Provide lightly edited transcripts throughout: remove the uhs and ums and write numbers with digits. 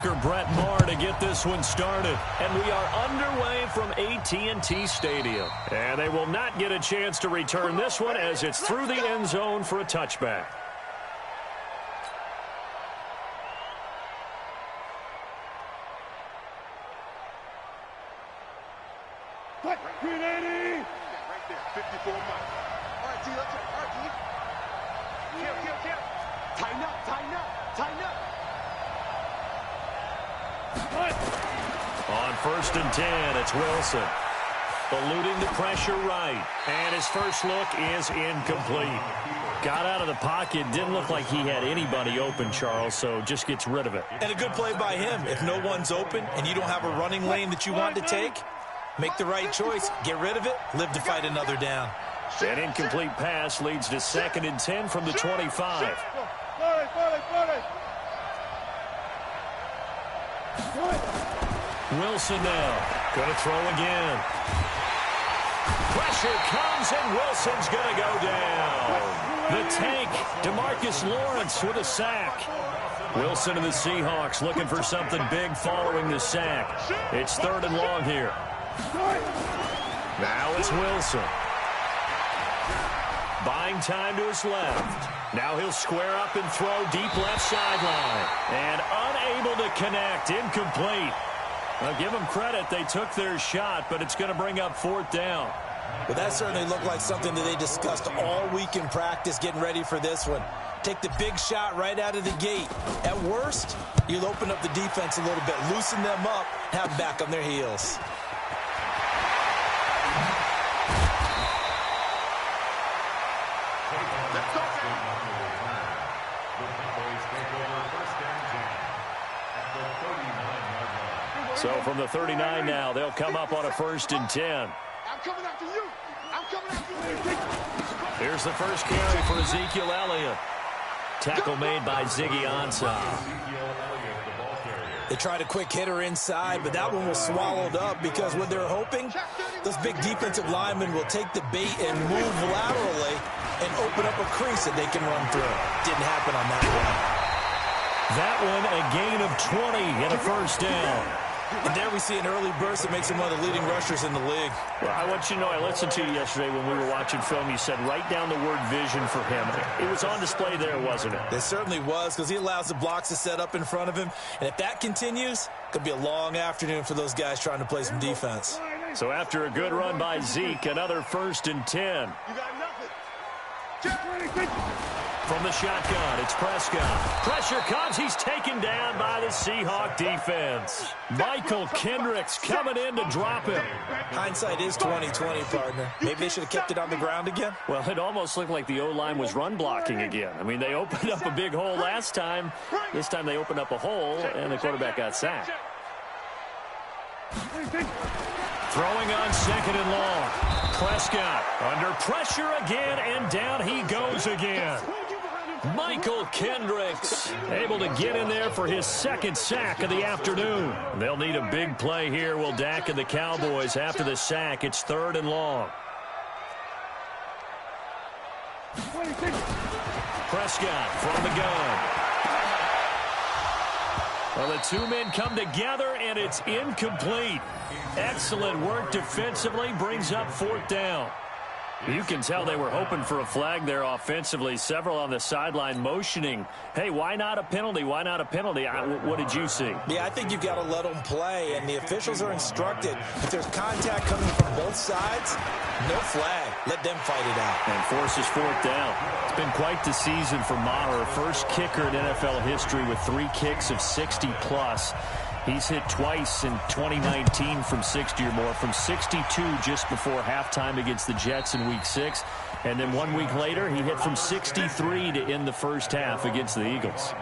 Brett Maher to get this one started. And we are underway from AT&T Stadium. And they will not get a chance to return this one as it's through the end zone for a touchback. Green 80. Right there, 54 miles. All right, T, let's go. All right, T. Kill. Tighten up. On 1st and 10, it's Wilson. Eluding the pressure right. And his first look is incomplete. Got out of the pocket. Didn't look like he had anybody open, Charles, so just gets rid of it. And a good play by him. If no one's open and you don't have a running lane that you want to take, make the right choice. Get rid of it. Live to fight another down. An incomplete pass leads to 2nd and 10 from the 25. Wilson now. Going to throw again. Pressure comes, and Wilson's going to go down. The tank, DeMarcus Lawrence with a sack. Wilson and the Seahawks looking for something big following the sack. It's 3rd and long here. Now it's Wilson. Buying time to his left. Now he'll square up and throw deep left sideline. And unable to connect. Incomplete. Well, give them credit. They took their shot, but it's going to bring up 4th down. Well, that certainly looked like something that they discussed all week in practice getting ready for this one. Take the big shot right out of the gate. At worst, you'll open up the defense a little bit, loosen them up, have them back on their heels. So from the 39 now, they'll come up on a 1st and 10. I'm coming after you. Here's the first carry for Ezekiel Elliott. Tackle made by Ziggy Ansah. They tried a quick hitter inside, but that one was swallowed up because what they're hoping, those big defensive linemen will take the bait and move laterally and open up a crease that they can run through. Didn't happen on that one. That one a gain of 20 and a 1st down. And there we see an early burst that makes him one of the leading rushers in the league. Well, I want you to know, I listened to you yesterday when we were watching film. You said write down the word vision for him. It was on display there, wasn't it? It certainly was, because he allows the blocks to set up in front of him. And if that continues, it could be a long afternoon for those guys trying to play some defense. So after a good run by Zeke, another 1st and 10. You got nothing. From the shotgun, it's Prescott. Pressure comes. He's taken down by the Seahawk defense. Michael Kendricks coming in to drop him. Hindsight is 20/20, partner. Maybe they should have kept it on the ground again. Well, it almost looked like the O-line was run blocking again. I mean, they opened up a big hole last time. This time they opened up a hole, and the quarterback got sacked. Throwing on 2nd and long. Prescott under pressure again, and down he goes again. Michael Kendricks able to get in there for his 2nd sack of the afternoon. They'll need a big play here, will Dak and the Cowboys after the sack. It's 3rd and long. Prescott from the gun. Well, the two men come together, and it's incomplete. Excellent work defensively, brings up 4th down. You can tell they were hoping for a flag there offensively. Several on the sideline motioning, hey, why not a penalty? Why not a penalty? What did you see? Yeah, I think you've got to let them play, and the officials are instructed. If there's contact coming from both sides, no flag. Let them fight it out. And forces 4th down. It's been quite the season for Maher. First kicker in NFL history with 3 kicks of 60+. He's hit twice in 2019 from 60 or more, from 62 just before halftime against the Jets in Week 6. And then 1 week later, he hit from 63 to end the first half against the Eagles.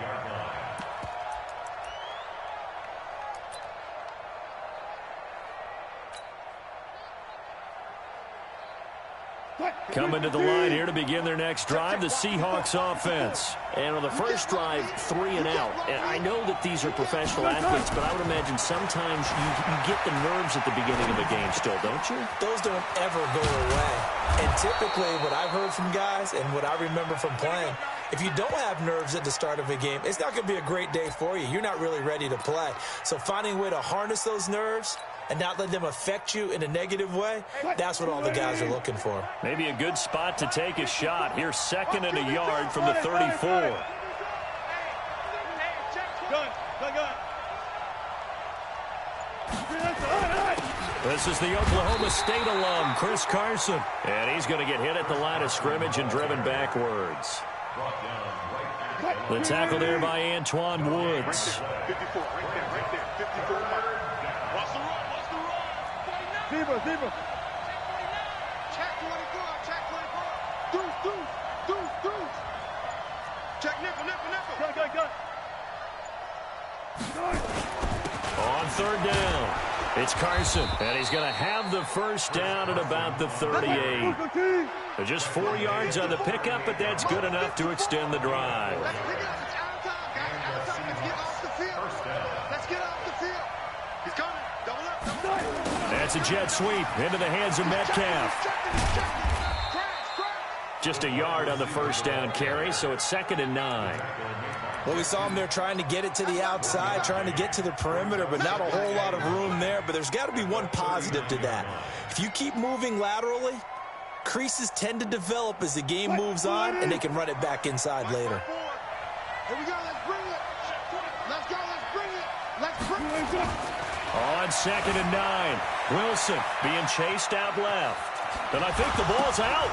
Coming to the line here to begin their next drive, the Seahawks offense. And on the first drive, 3 and out. And I know that these are professional athletes, but I would imagine sometimes you get the nerves at the beginning of a game still, don't you? Those don't ever go away. And typically what I've heard from guys and what I remember from playing, if you don't have nerves at the start of a game, it's not going to be a great day for you. You're not really ready to play. So finding a way to harness those nerves and not let them affect you in a negative way, that's what all the guys are looking for. Maybe a good spot to take a shot. Here's 2nd and a yard from the 34. This is the Oklahoma State alum, Chris Carson. And he's going to get hit at the line of scrimmage and driven backwards. The tackle there by Antoine Woods. 54, right there, 54. Watch the run, watch the run. Zebra. Check 24, check 24. Deuce. Check nickel. Go. On 3rd down, it's Carson, and he's going to have the first down at about the 38. They're just 4 yards on the pickup, but that's good enough to extend the drive. Let's get off the field. He's coming. Double up. That's a jet sweep into the hands of Metcalf. Just a yard on the first down carry, so it's 2nd and 9. Well, we saw him there trying to get it to the outside, trying to get to the perimeter, but not a whole lot of room there. But there's got to be one positive to that. If you keep moving laterally, creases tend to develop as the game moves on, and they can run it back inside later. Here we go. Let's bring it. Let's bring it. On 2nd and 9, Wilson being chased out left. And I think the ball's out.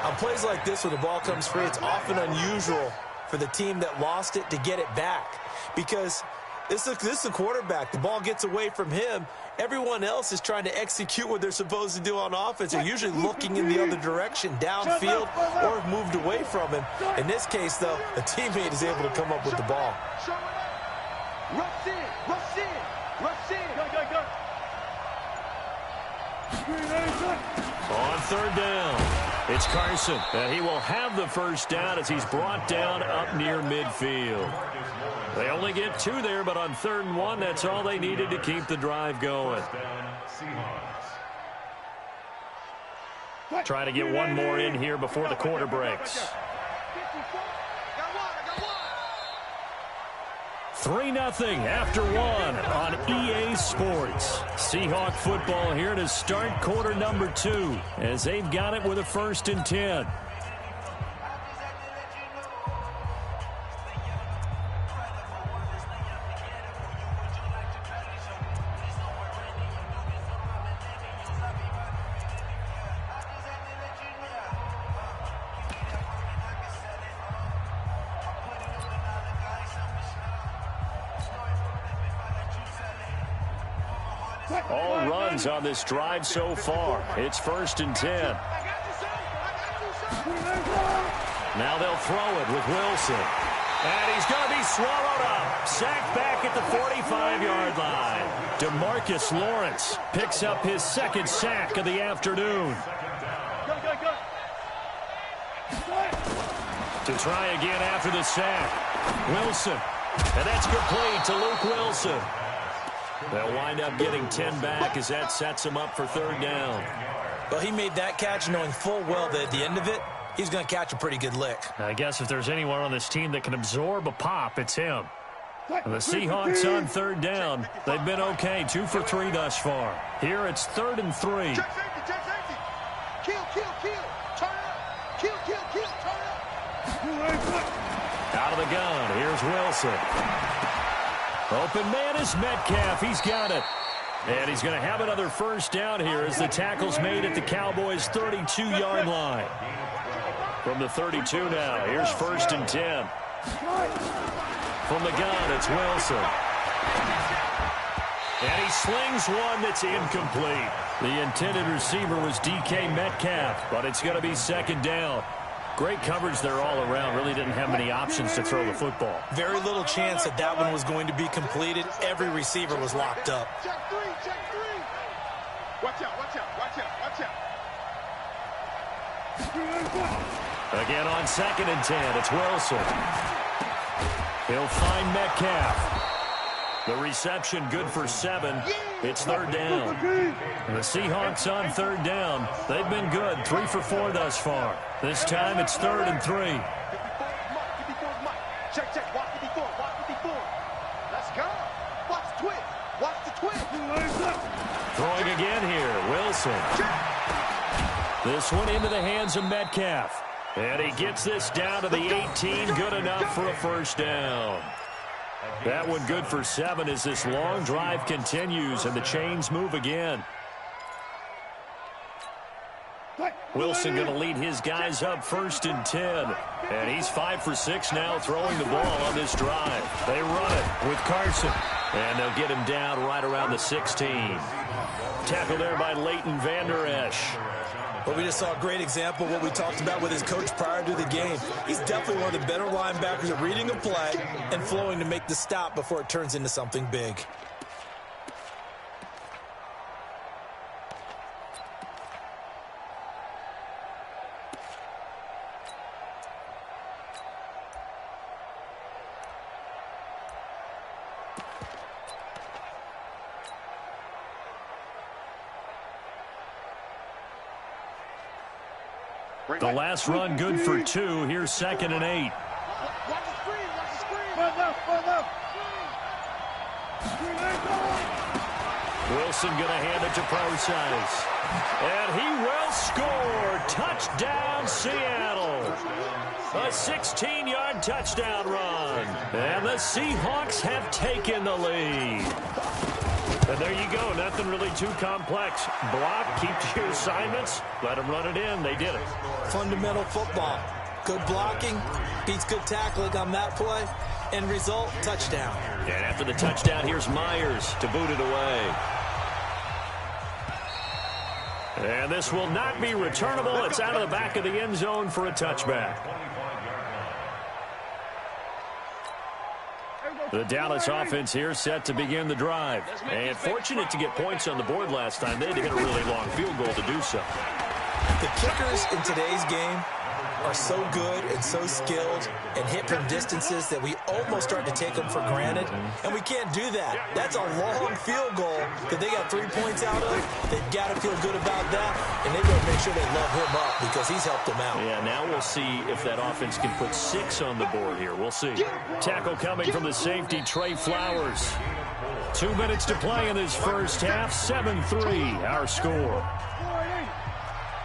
On plays like this, when the ball comes free, it's often unusual for the team that lost it to get it back. Because this is a quarterback. The ball gets away from him. Everyone else is trying to execute what they're supposed to do on offense. They're usually looking in the other direction, downfield, or have moved away from him. In this case, though, a teammate is able to come up with the ball. Rush in. Go. On 3rd down, it's Carson. And he will have the first down as he's brought down up near midfield. They only get 2 there, but on 3rd and 1, that's all they needed to keep the drive going. Try to get one more in here before the quarter breaks. 3-0 after 1 on EA Sports. Seahawk football here to start quarter number 2 as they've got it with a 1st and 10. All runs on this drive so far. It's 1st and 10. Now they'll throw it with Wilson. And he's going to be swallowed up. Sacked back at the 45-yard line. DeMarcus Lawrence picks up his 2nd sack of the afternoon. To try again after the sack. Wilson. And that's complete to Luke Wilson. They'll wind up getting 10 back as that sets him up for 3rd down. Well, he made that catch knowing full well that at the end of it, he's going to catch a pretty good lick. I guess if there's anyone on this team that can absorb a pop, it's him. And the Seahawks on 3rd down, they've been okay, 2 for 3 thus far. Here it's 3rd and 3. Check safety. Kill. Turn up. Kill. Turn up. Out of the gun, here's Wilson. Open man is Metcalf. He's got it. And he's going to have another first down here as the tackle's made at the Cowboys' 32-yard line. From the 32 now, here's 1st and 10. From the gun, it's Wilson. And he slings one that's incomplete. The intended receiver was DK Metcalf, but it's going to be 2nd down. Great coverage there all around. Really didn't have many options to throw the football. Very little chance that one was going to be completed. Every receiver was locked up. Check 3. Watch out, watch out, watch out, watch out. Again on 2nd and 10, it's Wilson. He'll find Metcalf. The reception good for 7. It's 3rd down. The Seahawks on 3rd down. They've been good, 3 for 4 thus far. This time it's 3rd and 3. Check, check, watch the before, watch the before. Let's go. Watch the twist, watch the twist. Throwing again here, Wilson. This one into the hands of Metcalf. And he gets this down to the 18, good enough for a 1st down. That one good for 7 as this long drive continues and the chains move again. Wilson going to lead his guys up 1st and 10. And he's 5 for 6 now throwing the ball on this drive. They run it with Carson. And they'll get him down right around the 16. Tackle there by Leighton Vander Esch. Well, we just saw a great example of what we talked about with his coach prior to the game. He's definitely one of the better linebackers at reading a play and flowing to make the stop before it turns into something big. The last run good for 2. Here's 2nd and 8. Watch the screen, watch the screen. Run left, run left. Wilson going to hand it to Procise. And he will score. Touchdown, Seattle. A 16-yard touchdown run. And the Seahawks have taken the lead. And there you go. Nothing really too complex. Block, keep to your assignments, let them run it in. They did it. Fundamental football. Good blocking beats good tackling on that play. End result, touchdown. And after the touchdown, here's Myers to boot it away. And this will not be returnable. It's out of the back of the end zone for a touchback. The Dallas offense here set to begin the drive. And fortunate to get points on the board last time. They had to hit a really long field goal to do so. The kickers in today's game are so good and so skilled and hit from distances that we almost start to take them for granted. And we can't do that. That's a long field goal that they got 3 points out of. They've got to feel good about that. And they've got to make sure they love him up because he's helped them out. Yeah, now we'll see if that offense can put 6 on the board here. We'll see. Tackle coming from the safety, Trey Flowers. 2 minutes to play in this first half. 7-3, our score.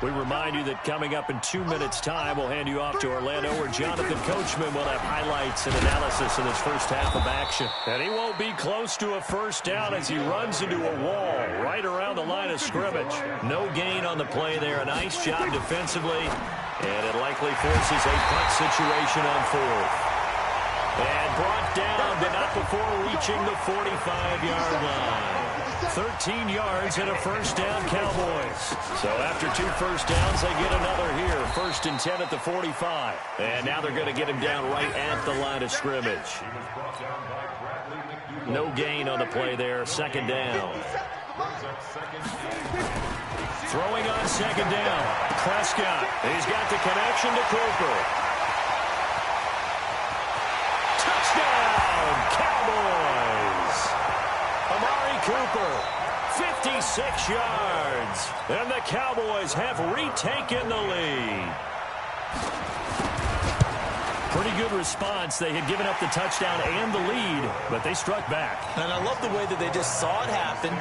We remind you that coming up in 2 minutes' time, we'll hand you off to Orlando, where Jonathan Coachman will have highlights and analysis in this first half of action. And he won't be close to a 1st down as he runs into a wall right around the line of scrimmage. No gain on the play there. A nice job defensively, and it likely forces a punt situation on 4th. And brought down, but not before reaching the 45-yard line. 13 yards and a 1st down, Cowboys. So after 2 first downs, they get another here. 1st and 10 at the 45. And now they're going to get him down right at the line of scrimmage. No gain on the play there. 2nd down. Throwing on 2nd down. Prescott. He's got the connection to Cooper. Touchdown, Cowboys. Amari Cooper, 56 yards. And the Cowboys have retaken the lead. Pretty good response. They had given up the touchdown and the lead, but they struck back. And I love the way that they just saw it happen,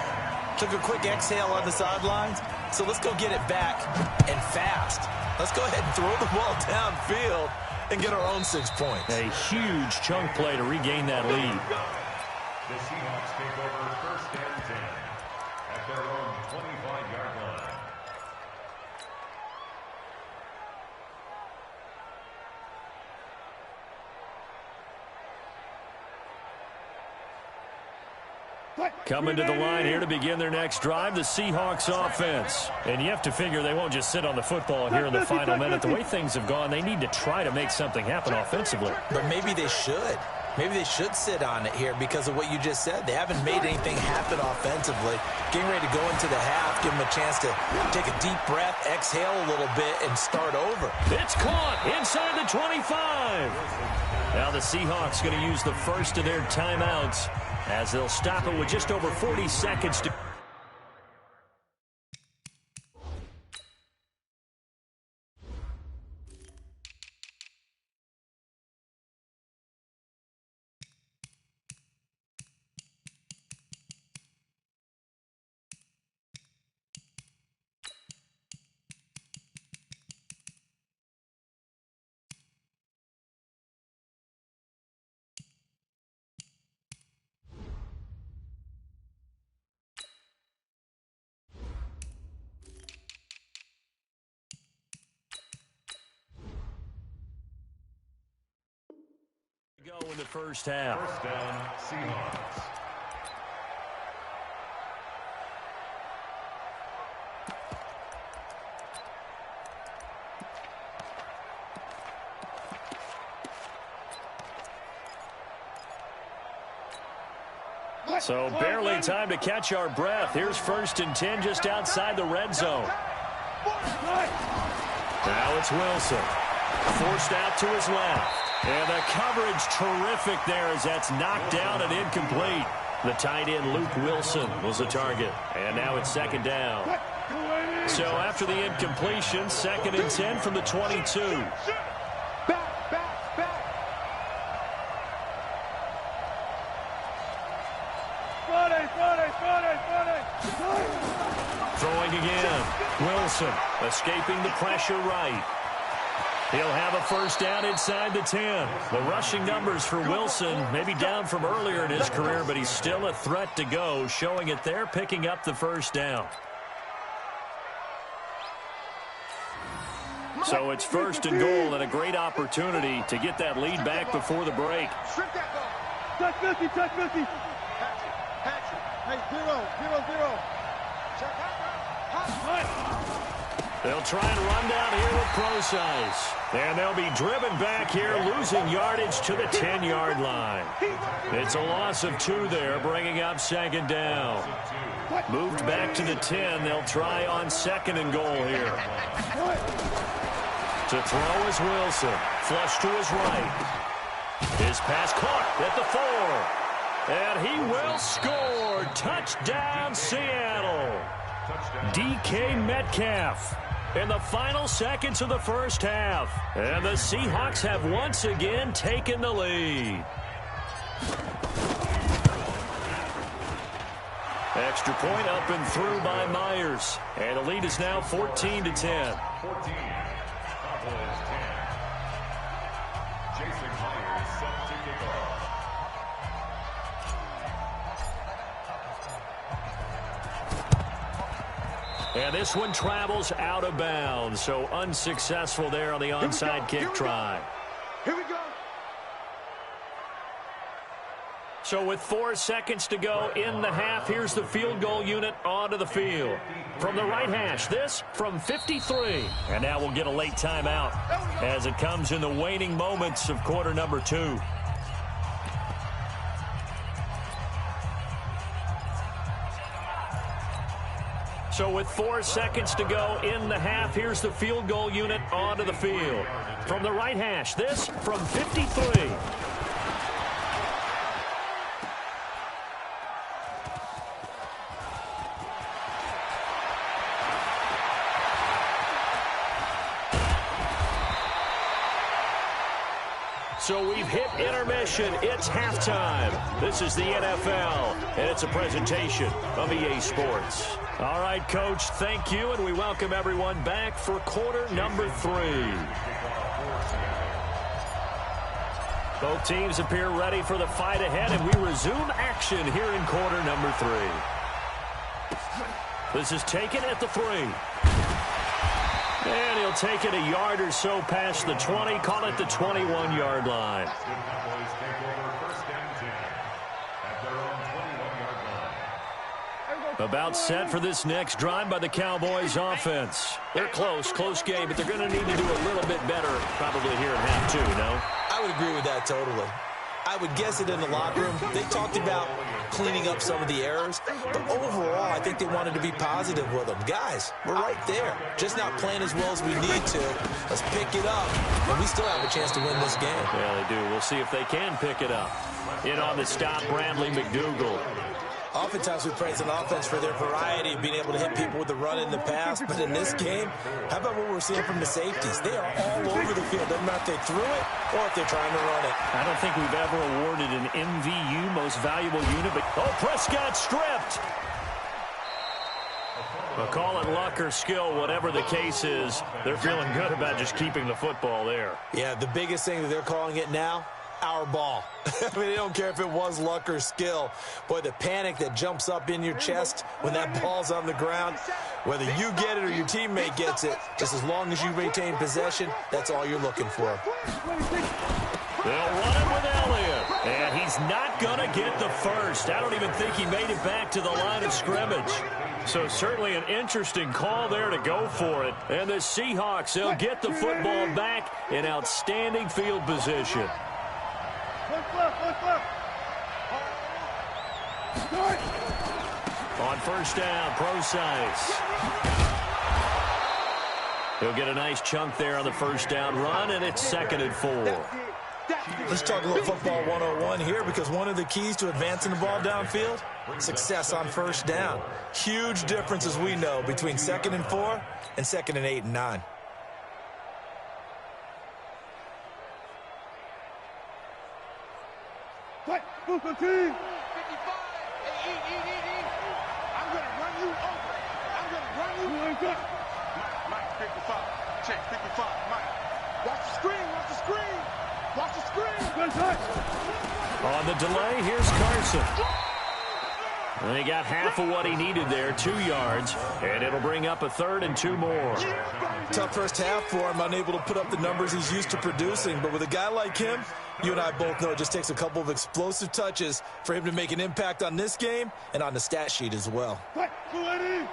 took a quick exhale on the sidelines. So let's go get it back and fast. Let's go ahead and throw the ball downfield and get our own 6 points. A huge chunk play to regain that lead. The Seahawks take over 1st and 10 at their own 25-yard line. Coming to the line here to begin their next drive, the Seahawks offense. And you have to figure they won't just sit on the football here in the final minute. The way things have gone, they need to try to make something happen offensively. But maybe they should. Maybe they should sit on it here because of what you just said. They haven't made anything happen offensively. Getting ready to go into the half, give them a chance to take a deep breath, exhale a little bit, and start over. It's caught inside the 25. Now the Seahawks going to use the first of their timeouts as they'll stop it with just over 40 seconds to go in the first half. First down, Seahawks. So barely time to catch our breath. Here's 1st and 10 just outside the red zone. Now it's Wilson. Forced out to his left. And the coverage terrific there as that's knocked down and incomplete. The tight end, Luke Wilson, was the target. And now it's 2nd down. So after the incompletion, 2nd and 10 from the 22. Throwing again. Wilson escaping the pressure right. He'll have a 1st down inside the 10. The rushing numbers for Wilson maybe down from earlier in his career, but he's still a threat to go, showing it there, picking up the 1st down. So it's 1st and goal and a great opportunity to get that lead back before the break. Touch 50, touch 50. Hatch it. Hey, 0. They'll try and run down here with Procise. And they'll be driven back here, losing yardage to the 10-yard line. It's a loss of 2 there, bringing up 2nd down. Moved back to the 10. They'll try on 2nd and goal here. To throw is Wilson. Flush to his right. His pass caught at the 4. And he will score. Touchdown, Seattle. DK Metcalf in the final seconds of the first half. And the Seahawks have once again taken the lead. Extra point up and through by Myers. And the lead is now 14-10. 14. Cowboys 10. Jason Myers set to kick off. And this one travels out of bounds, so unsuccessful there on the onside kick try. Here we go. So with 4 seconds to go in the half, here's the field goal unit onto the field. From the right hash, this from 53. And now we'll get a late timeout as it comes in the waning moments of quarter number 2. So with 4 seconds to go in the half, here's the field goal unit onto the field. From the right hash, this from 53. So we've hit intermission. It's halftime. This is the NFL, and it's a presentation of EA Sports. All right, Coach, thank you, and we welcome everyone back for quarter number 3. Both teams appear ready for the fight ahead, and we resume action here in quarter number 3. This is taken at the 3. And he'll take it a yard or so past the 20, call it the 21-yard line. About set for this next drive by the Cowboys offense. They're close game, but they're going to need to do a little bit better probably here in half 2, no? I would agree with that totally. I would guess it in the locker room. They talked about cleaning up some of the errors, but overall, I think they wanted to be positive with them. Guys, we're right there, just not playing as well as we need to. Let's pick it up, and we still have a chance to win this game. Yeah, they do. We'll see if they can pick it up. In on the stop, Bradley McDougald. Oftentimes we praise an offense for their variety of being able to hit people with the run in the pass, but in this game, how about what we're seeing from the safeties? They are all over the field. Doesn't matter if they threw it or if they're trying to run it. I don't think we've ever awarded an MVU, most valuable unit, but Prescott stripped. Well, call it luck or skill, whatever the case is, they're feeling good about just keeping the football there. Yeah, the biggest thing that they're calling it now, our ball. I mean, they don't care if it was luck or skill. Boy, the panic that jumps up in your chest when that ball's on the ground, whether you get it or your teammate gets it, just as long as you maintain possession, that's all you're looking for. They'll run it with Elliott, and he's not going to get the first. I don't even think he made it back to the line of scrimmage. So certainly an interesting call there to go for it. And the Seahawks, they'll get the football back in outstanding field position. On first down, Procise. He'll get a nice chunk there on the first down run, and it's 2nd and 4. Let's talk a little football 101 here, because one of the keys to advancing the ball downfield, success on first down. Huge difference, as we know, between 2nd and 4 and 2nd and 8 and 9. Fight, move the team. 55. I'm going to run you over. I'm going to run you over. Mike, 55. Check, 55. Mike. Watch the screen, watch the screen. Watch the screen. On the delay, here's Carson. And he got half of what he needed there, 2 yards, and it'll bring up a 3rd and 2 more. Tough first half for him, unable to put up the numbers he's used to producing. But with a guy like him, you and I both know it just takes a couple of explosive touches for him to make an impact on this game and on the stat sheet as well. Fight, ready.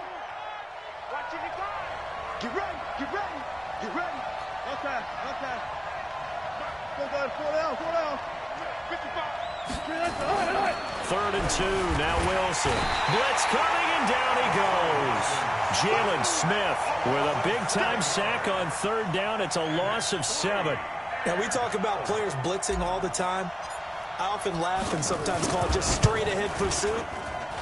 Watch it, get ready, get ready, get ready. Okay, okay. Go, guys, 4 down. 55. 3rd and 2, now Wilson. Blitz coming, and down he goes. Jalen Smith with a big-time sack on 3rd down. It's a loss of 7. Now, we talk about players blitzing all the time. I often laugh and sometimes call it just straight-ahead pursuit.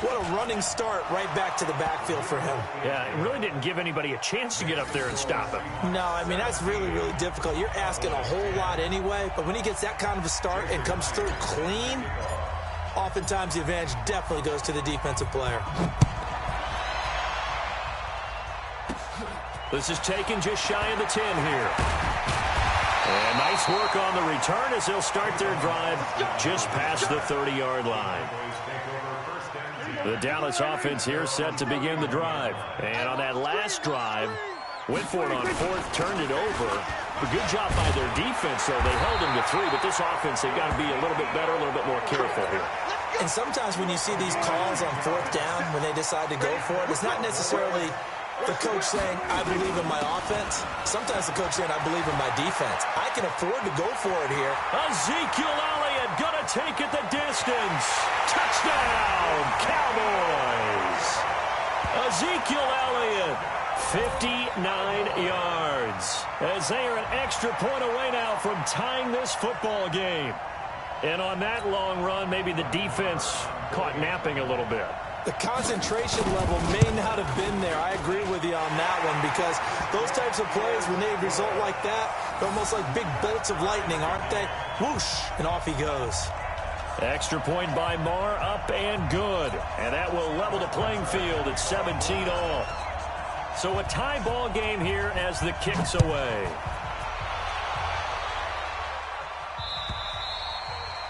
What a running start right back to the backfield for him. Yeah, it really didn't give anybody a chance to get up there and stop him. No, I mean, that's really, really difficult. You're asking a whole lot anyway, but when he gets that kind of a start and comes through clean, oftentimes the advantage definitely goes to the defensive player. This is taken just shy of the 10 here. And nice work on the return as they'll start their drive just past the 30-yard line. The Dallas offense here set to begin the drive. And on that last drive, went for it on 4th, turned it over. A good job by their defense, though. They held him to 3, but this offense, they've got to be a little bit better, a little bit more careful here. And sometimes when you see these calls on 4th down, when they decide to go for it, it's not necessarily the coach saying, I believe in my offense. Sometimes the coach saying, I believe in my defense. I can afford to go for it here. Ezekiel Elliott going to take it the distance. Touchdown, Cowboys. Ezekiel Elliott, 59 yards. As they are an extra point away now from tying this football game. And on that long run, maybe the defense caught napping a little bit. The concentration level may not have been there. I agree with you on that one, because those types of plays, when they result like that, they're almost like big bolts of lightning, aren't they? Whoosh, and off he goes. Extra point by Marr, up and good. And that will level the playing field at 17 all. So a tie ball game here as the kick's away.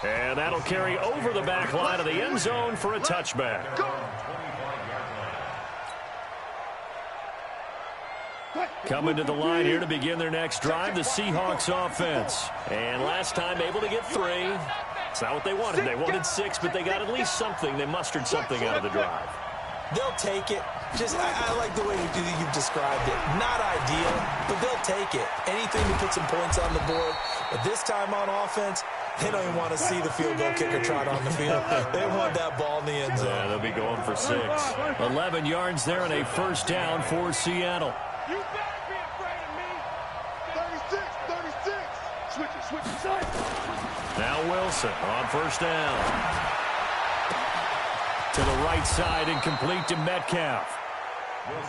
And that'll carry over the back line of the end zone for a touchback. Coming to the line here to begin their next drive, the Seahawks offense. And last time able to get 3. It's not what they wanted. They wanted 6, but they got at least something. They mustered something out of the drive. They'll take it. I like the way you've described it. Not ideal, but they'll take it. Anything to put some points on the board. But this time on offense, They don't even want to see the field goal kicker trot on the field. They want that ball in the end zone. Yeah, they'll be going for 6. 11 yards there and a first down for Seattle. You better be afraid of me. 36. Switch it. Now Wilson on first down. To the right side and complete to Metcalf.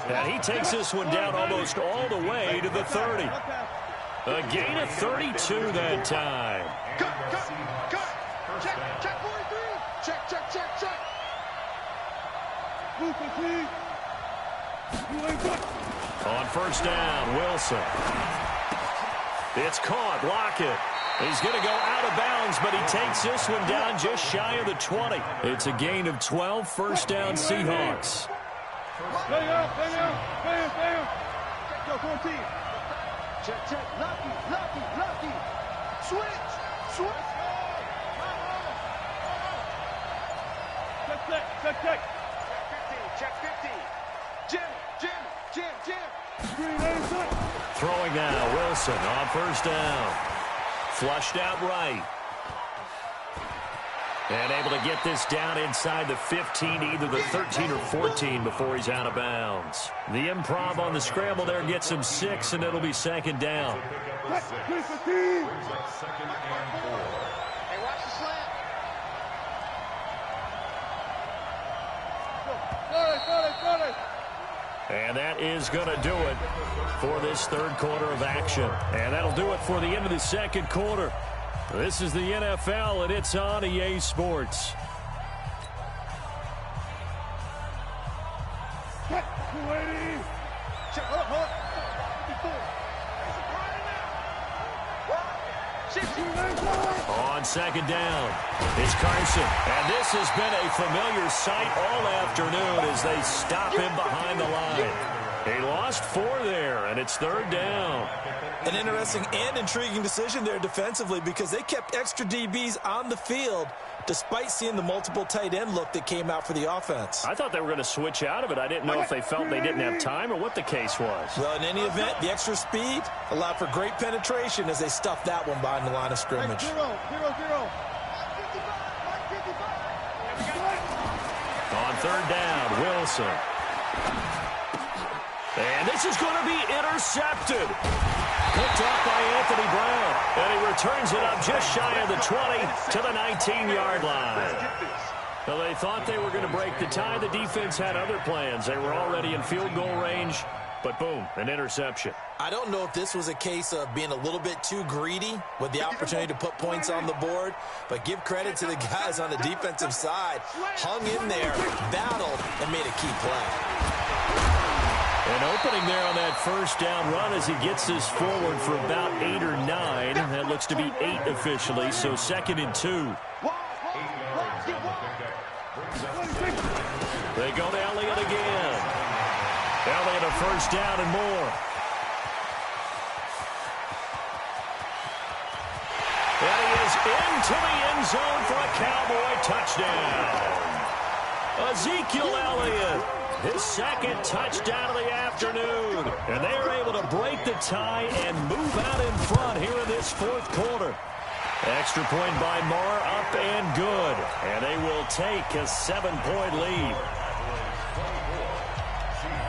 And he takes this one down almost all the way to the 30. A gain of 32 that time. Cut. Check 43. Check. On first down, Wilson. It's caught. Lockett. He's going to go out of bounds, but he takes this one down just shy of the 20. It's a gain of 12, first down Seahawks. Stay out. Go 14. Check. Lucky. Switch. Check. Check 15. Jim. Throwing now, Wilson on first down. Flushed out right. And able to get this down inside the 15, either the 13 or 14 before he's out of bounds. The improv on the scramble there gets him 6, and it'll be second down. Hey, watch the slant. Got it. And that is going to do it for this third quarter of action. And that'll do it for the end of the second quarter. This is the NFL, and it's on EA Sports. On second down, it's Carson. And this has been a familiar sight all afternoon as they stop him behind the line. He lost 4 there, and it's third down. An interesting and intriguing decision there defensively because they kept extra DBs on the field despite seeing the multiple tight end look that came out for the offense. I thought they were going to switch out of it. I didn't know if they felt they didn't have time or what the case was. Well, in any event, the extra speed allowed for great penetration as they stuffed that one behind the line of scrimmage. 0. On third down, Wilson. And this is going to be intercepted. Picked off by Anthony Brown. And he returns it up just shy of the 20 to the 19-yard line. Well, they thought they were going to break the tie. The defense had other plans. They were already in field goal range. But boom, an interception. I don't know if this was a case of being a little bit too greedy with the opportunity to put points on the board, but give credit to the guys on the defensive side. Hung in there, battled, and made a key play. An opening there on that first down run as he gets this forward for about 8 or 9. That looks to be 8 officially, so 2nd and 2. They go to Elliott again. Elliott a first down and more. And he is into the end zone for a Cowboy touchdown. Ezekiel Elliott, his 2nd touchdown of the afternoon. And they are able to break the tie and move out in front here in this 4th quarter. Extra point by Marr, up and good. And they will take a 7-point lead.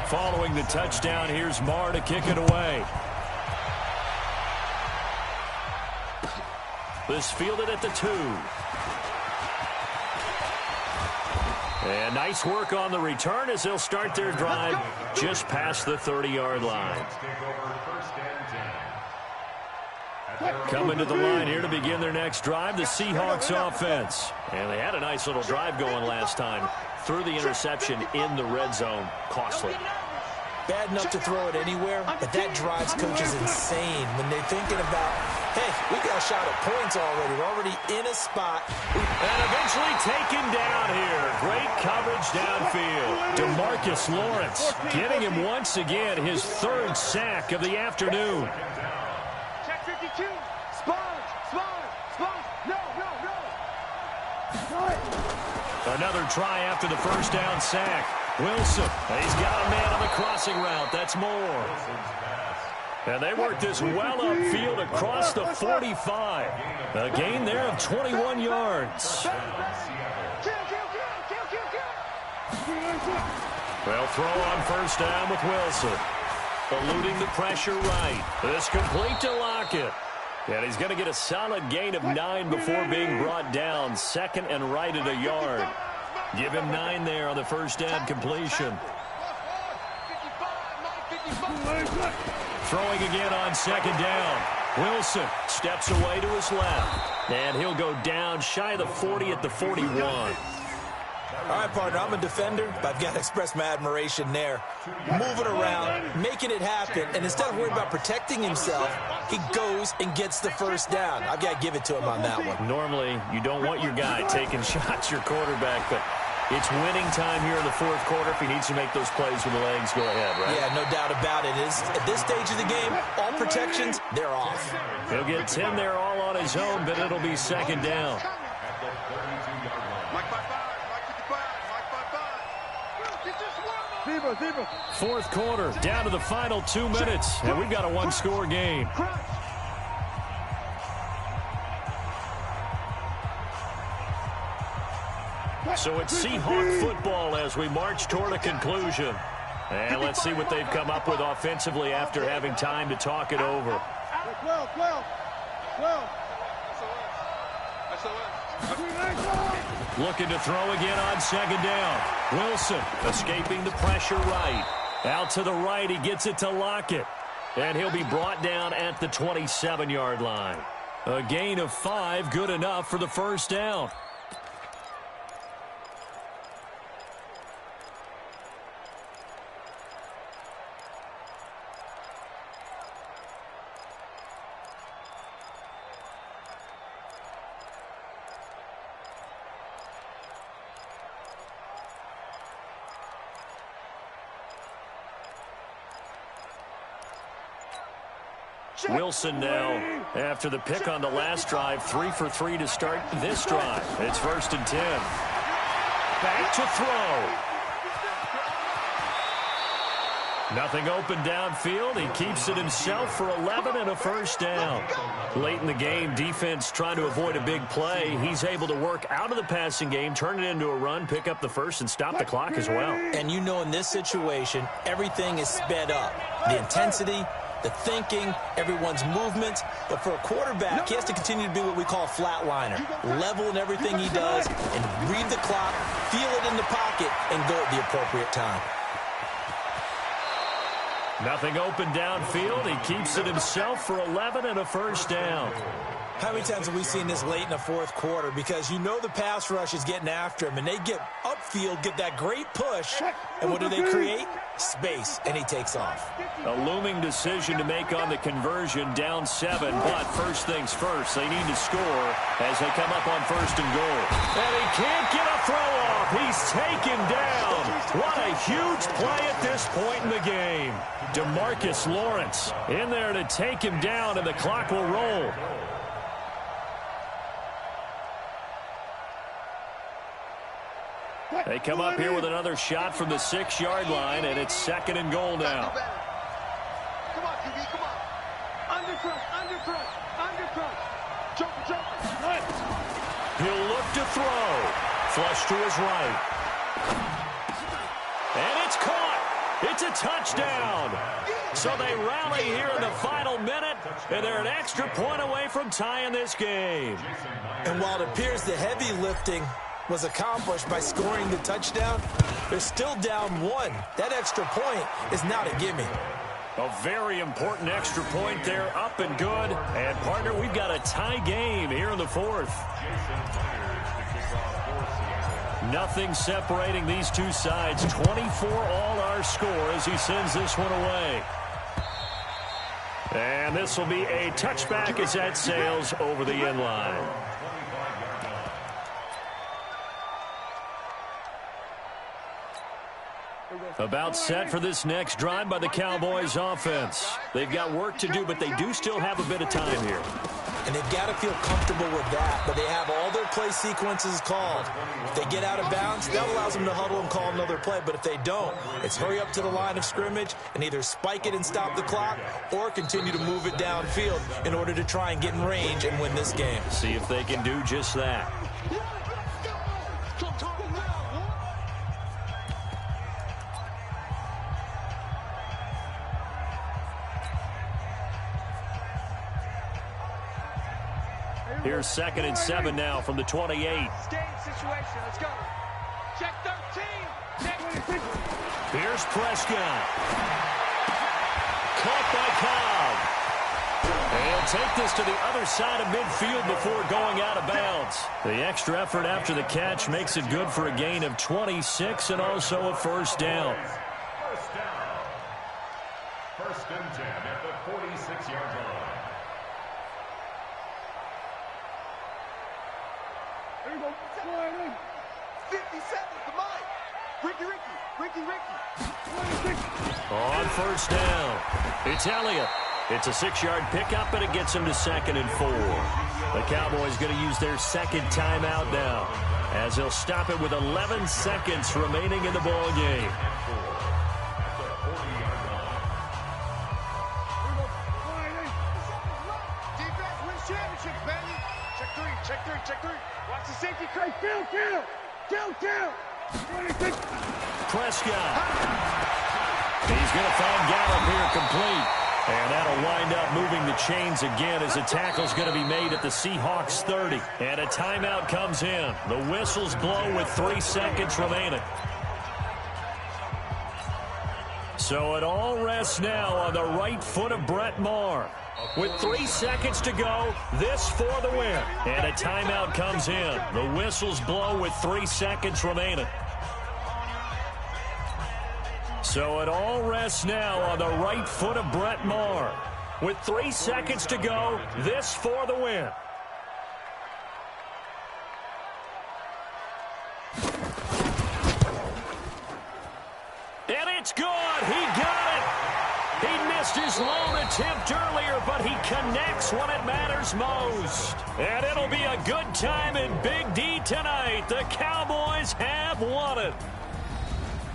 Following the touchdown, here's Marr to kick it away. This fielded at the 2. And nice work on the return as they'll start their drive just past the 30-yard line. Coming to the line here to begin their next drive, the Seahawks offense. And they had a nice little drive going last time. Threw the interception in the red zone. Costly. Bad enough to throw it anywhere, but that drives coaches insane when they're thinking about, hey, we got a shot at points already. We're already in a spot. And eventually taken down here. Great coverage downfield. DeMarcus Lawrence getting him once again his 3rd sack of the afternoon. Check 52. Sponge. No. Another try after the first down sack. Wilson, he's got a man on the crossing route. That's Moore. And they work this well upfield across the 45. A gain there of 21 yards. They'll throw on first down with Wilson. Eluding the pressure right. This complete to Lockett. And he's going to get a solid gain of 9 before being brought down. Second and right at a yard. Give him 9 there on the first down completion. Throwing again on second down. Wilson steps away to his left. And he'll go down shy of the 40 at the 41. All right, partner, I'm a defender, but I've got to express my admiration there. Moving around, making it happen, and instead of worrying about protecting himself, he goes and gets the first down. I've got to give it to him on that one. Normally, you don't want your guy taking shots, your quarterback, but it's winning time here in the fourth quarter. If he needs to make those plays with the legs, go ahead, right? Yeah, no doubt about it. At this stage of the game, all protections, they're off. He'll get 10 there all on his own, but it'll be second down. Fourth quarter, down to the final 2 minutes, and we've got a one-score game. So it's Seahawk football as we march toward a conclusion. And let's see what they've come up with offensively after having time to talk it over. 12. Looking to throw again on second down. Wilson escaping the pressure right. Out to the right, he gets it to Lockett. And he'll be brought down at the 27-yard line. A gain of 5, good enough for the first down. Wilson now, after the pick on the last drive, 3 for 3 to start this drive. It's first and 10. Back to throw. Nothing open downfield. He keeps it himself for 11 and a first down. Late in the game, defense trying to avoid a big play. He's able to work out of the passing game, turn it into a run, pick up the first, and stop the clock as well. And you know in this situation, everything is sped up. The intensity, the thinking, everyone's movements. But for a quarterback, he has to continue to be what we call a flatliner. Level in everything he does and read the clock, feel it in the pocket, and go at the appropriate time. Nothing open downfield. He keeps it himself for 11 and a first down. How many times have we seen this late in the fourth quarter? Because you know the pass rush is getting after him, and they get upfield, get that great push, and what do they create? Space, and he takes off. A looming decision to make on the conversion, down 7, but first things first, they need to score as they come up on first and goal. And he can't get a throw off. He's taken down. What a huge play at this point in the game. DeMarcus Lawrence in there to take him down, and the clock will roll. They come up here with another shot from the 6-yard line, and it's second and goal now. Come on, QB, come on. Under crunch. Jumper. He'll look to throw. Flush to his right. And it's caught. It's a touchdown. So they rally here in the final minute, and they're an extra point away from tying this game. And while it appears the heavy lifting was accomplished by scoring the touchdown, they're still down 1. That extra point is not a gimme. A very important extra point there, up and good. And, partner, we've got a tie game here in the fourth. Nothing separating these two sides. 24 all our score as he sends this one away. And this will be a touchback as that sails over the end line. About set for this next drive by the Cowboys offense. They've got work to do, but they do still have a bit of time here. and they've got to feel comfortable with that, but they have all their play sequences called. If they get out of bounds, that allows them to huddle and call another play, but if they don't, it's hurry up to the line of scrimmage and either spike it and stop the clock or continue to move it downfield in order to try and get in range and win this game. See if they can do just that. Here's 2nd and 7 now from the 28. Game situation. Let's go. Check 13. Check 13. Here's Prescott. Caught by Cobb. And he'll take this to the other side of midfield before going out of bounds. The extra effort after the catch makes it good for a gain of 26 and also a first down. First down. 1st and 10 at the 46-yard line. There you go. 50 seconds to mine. Ricky. On first down, it's Elliott. It's a 6-yard pickup, and it gets him to 2nd and 4. The Cowboys going to use their 2nd timeout now, as they'll stop it with 11 seconds remaining in the ball game. Defense wins championships, baby. Check 3. Watch the safety. Kill. Prescott. He's going to find Gallup here complete. And that'll wind up moving the chains again as a tackle's going to be made at the Seahawks 30. And a timeout comes in. The whistles blow with 3 seconds remaining. So it all rests now on the right foot of Brett Maher. With 3 seconds to go, this for the win. And a timeout comes in. The whistles blow with 3 seconds remaining. So it all rests now on the right foot of Brett Maher. With 3 seconds to go, this for the win. And it's good. He got it. He missed his lone attempt earlier, but he connects when it matters most. And it'll be a good time in Big D tonight. The Cowboys have won it.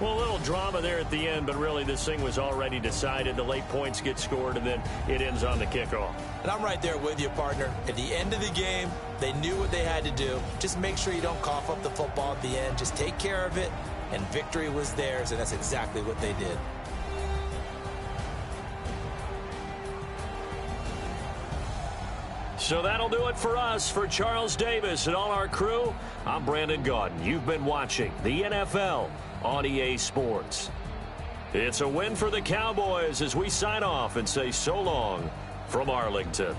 Well, a little drama there at the end, but really this thing was already decided. The late points get scored, and then it ends on the kickoff. And I'm right there with you, partner. At the end of the game, they knew what they had to do. Just make sure you don't cough up the football at the end. Just take care of it, and victory was theirs, and that's exactly what they did. So that'll do it for us. For Charles Davis and all our crew, I'm Brandon Gaudin. You've been watching the NFL on EA Sports. It's a win for the Cowboys as we sign off and say so long from Arlington.